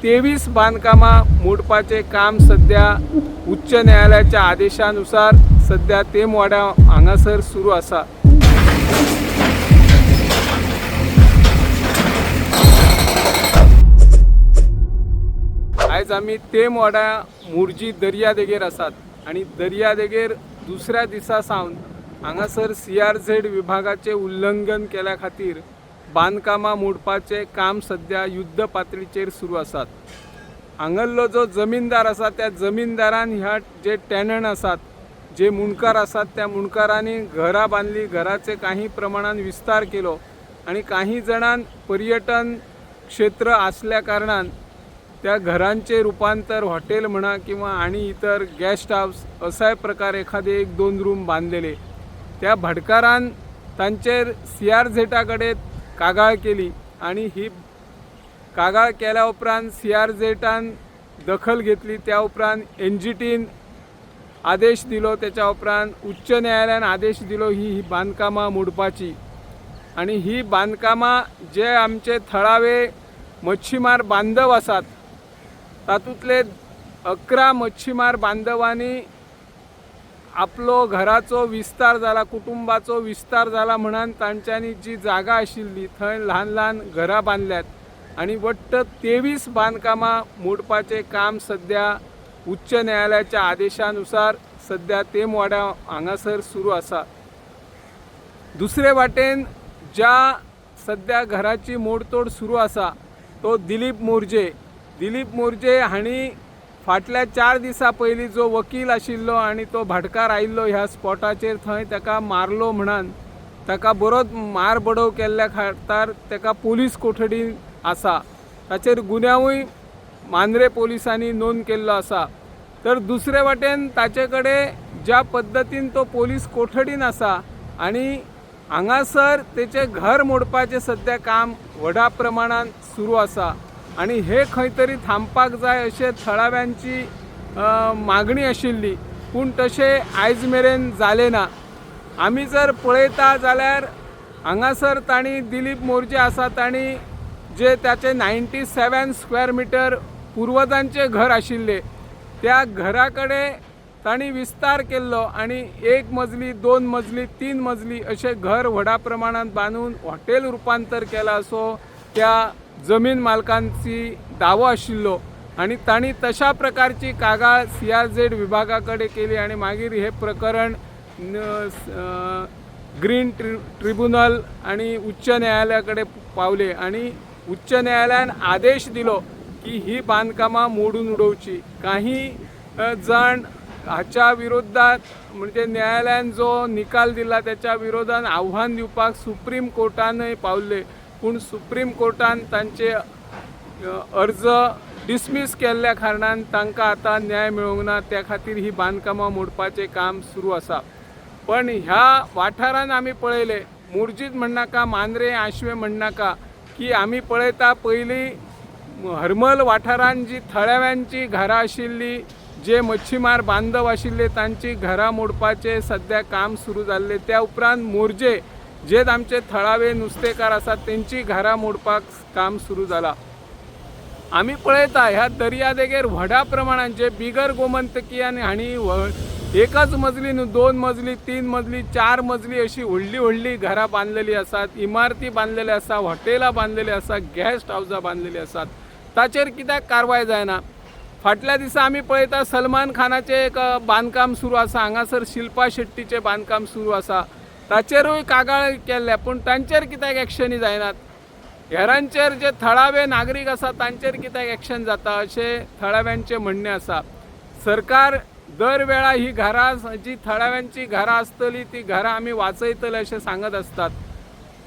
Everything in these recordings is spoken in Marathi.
23 बांधकामां मोडपाचे काम सध्या उच्च न्यायालयाच्या आदेशानुसार सध्या तेमवाडा हांगासर सुरू आसा। आज आमी तेमवाडा मोर्जी दर्यादेगेर आसात आणि दर्यादेगेर दुसऱ्या दिसा सावन हांगासर CRZ विभागाचे उल्लंघन केल्या खातीर बांधकामां मोडपाचे काम सध्या युद्ध पातळीचेर सुरू आसात। हांगल्लो जो जमीनदार आसा त्या जमीनदारान ह्या जे टॅनंट आसात, जे मुणकार आसात, त्या मुणकारांनी घरां बांधली, घराचे काही प्रमाणात विस्तार केलो आणि काही जणांन पर्यटन क्षेत्र असल्या कारणान त्या घरांचे रूपांतर हॉटेल म्हणा किंवा आणि इतर गेस्ट हाऊस असाय प्रकार एखादे 1-2 रूम बांधलेले। त्या भटकारान तांचेर CRZ कडे कागाळ केली आणि ही कागाळ केल्या उपरांत CRZ दखल घेतली। त्या उपरांत NGTन आदेश दिलो, त्याच्या उपरांत उच्च न्यायालयान आदेश दिलो ही बांधकामां मोडपाची। आणि ही बांधकामां जे आमचे थळावे मच्छीमार बांधव आसात तातूंतले 11 मच्छीमार बांधवांनी आपलो घराचो विस्तार जाला, कुटुंबाचो विस्तार जाला म्हणून तांच्यांनी जी जागा आशिल्ली थंय ल्हान ल्हान घरां बांधल्यात आणि वट्ट 23 बांधकामां मोडपाचे काम सध्या उच्च न्यायालयाच्या आदेशानुसार सध्या तेमवाडा हांगासर सुरू आसा। दुसरे वाटेन ज्या सध्या घराची मोडतोड सुरू आसा तो दिलीप मोर्जे हांणी फाटल्या 4 दिसां पयलीं जो वकील आशिल्लो आणि तो भटकार आयिल्लो ह्या स्पॉटाचेर थंय ताका मारलो म्हणून ताका बरोच मारबडव केल्ल्या खातीर ताका पुलीस कोठडीन आसा। ताचेर गुन्यांवूय मांद्रे पोलिसांनी नोंद केल्लो आसा। तर दुसरे वाटेन ताचे कडेन ज्या पद्दतीन तो पुलीस कोठडीन आसा आणि हांगासर तेचे घर मोडपाचे सध्या काम व्हडा प्रमाणात सुरू आसा आणि हे खंय तरी थांबपाक जाय अशें थळाव्यांची मागणी आशिल्ली, पूण तशें आयज मेरेन जालें ना। आमी जर पळयता जाल्यार हांगासर तांणी दिलीप मोर्जे आसा तांणी जे त्याचे 97 स्क्वेअर मिटर पुर्वजांचे घर आशिल्ले त्या घरा कडेन तांणी विस्तार केल्लो आणि 1 मजली 2 मजली 3 मजली अशें घर व्हडा प्रमाणात बांदून हॉटेल रूपांतर केला असो त्या जमीन मालकांची दावो आशिल्लो आणि तांणी तशा प्रकारची कागाळ CRZ विभागाकडे केली आणि मागीर हे प्रकरण ग्रीन ट्रिब्युनल आणि उच्च न्यायालयाकडे पावले आणि उच्च न्यायालयान आदेश दिलो की ही बांधकामां मोडून उडोवची। काही जण हाच्या विरोधात म्हणजे न्यायालयान जो निकाल दिला त्याच्या विरोधात आव्हान दिवपाक सुप्रीम कोर्टानय पावले, पूण सुप्रीम कोर्टान तांचे अर्ज डिसमीस केल्ल्या कारणान तांकां आतां न्याय मेळूंक ना। त्या खातीर ही बांधकामां मोडपाचें काम सुरू आसा। पण ह्या वाठारान आमी पळयले, मोर्जीत म्हणनाका, मांद्रे आशवे म्हणनाका, की आमी पळयता पयलीं हरमल वाठारान जी थळाव्यांची घरां आशिल्ली, जे मच्छीमार बांधव आशिल्ले तांची घरां मोडपाचें सध्या काम सुरू जाल्लें। त्या उपरांत मोर्जे जे आमचे थळावे नुस्तेकार आसात तेंची घरां मोडपाक काम सुरू जाला। आमी पळयता ह्या दर्यादेगेर व्हडा प्रमाणात जे बिगर गोमंतकीयान हांणी एकच मजली न्हू 2 मजली 3 मजली 4 मजली अशी व्हडली घरां बांधलेली आसात, इमारती बांधलेल्या आसा, हॉटेलां बांधलेली आसा, गेस्ट हाऊसां बांधलेली आसात। ताचेर कित्याक कारवाय जायना? फाटल्या दिसा आमी पळयता सलमान खानाचे एक बांदकाम सुरू आसा, हांगासर शिल्पा शेट्टीचे बांदकाम सुरू आसा, ताचेरूय कागाळ केल्ल्या, पूण तांचेर कित्याक एक्शनी जायनात? हेरांचेर जे थळावे नागरीक आसा तांचेर कित्याक एक्शन जाता अशें थळाव्यांचें म्हणणें आसा। सरकार दर वेळा ही घरां जी थळाव्यांची घरां आसतली ती घरां आमी वाचयतले अशें सांगत असतात।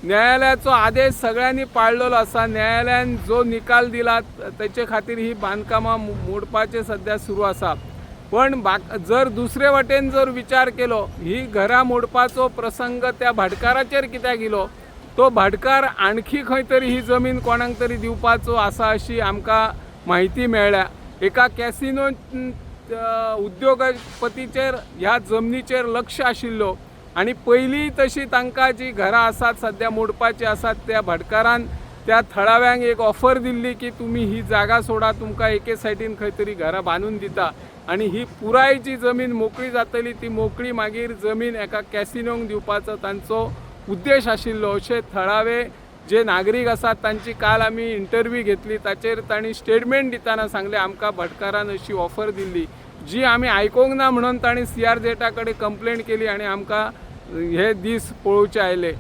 न्यायालयाचो आदेश सगळ्यांनी पाळलेलो आसा। न्यायालयान जो निकाल दिला त्याचे खातीर ही बांधकामां मोडपाचें सध्या सुरू आसा। पण जर दुसरे वटेन जर विचार केलो, ही घरां मोडपाचो प्रसंग त्या भाटकाराचेर कित्याक येयलो? तो भाटकार आणखी खंय तरी ही जमीन कोणाक तरी दिवपाचो आसा अशी आमकां माहिती मेळ्ळ्या। एका कॅसिनो उद्योगपतीचेर ह्या जमनीचेर लक्ष आशिल्लो आणि पहिली तशी तांकां जी घरां आसात सध्या मोडपाची आसात त्या भाटकारान त्या थळाव्यांक एक ऑफर दिल्ली की तुम्ही ही जागा सोडा, तुमकां एके सायडीन खंय तरी घरां बांदून दिता आणि ही पुराय जी जमीन मोकळी जातली ती मोकळी मागीर जमीन एका कॅसिनोक दिवपाचो तांचो उद्देश आशिल्लो अशें थळावे जे नागरीक आसात तांची काल आमी इंटरव्यू घेतली ताचेर तांणी स्टेटमेंट दिताना सांगले आमकां भटकारान अशी ऑफर दिल्ली जी आमी आयकोंक ना म्हणून तांणी CRZ कडेन कंप्लेंट केली आणि आमकां हे दीस पळोवचे आयले।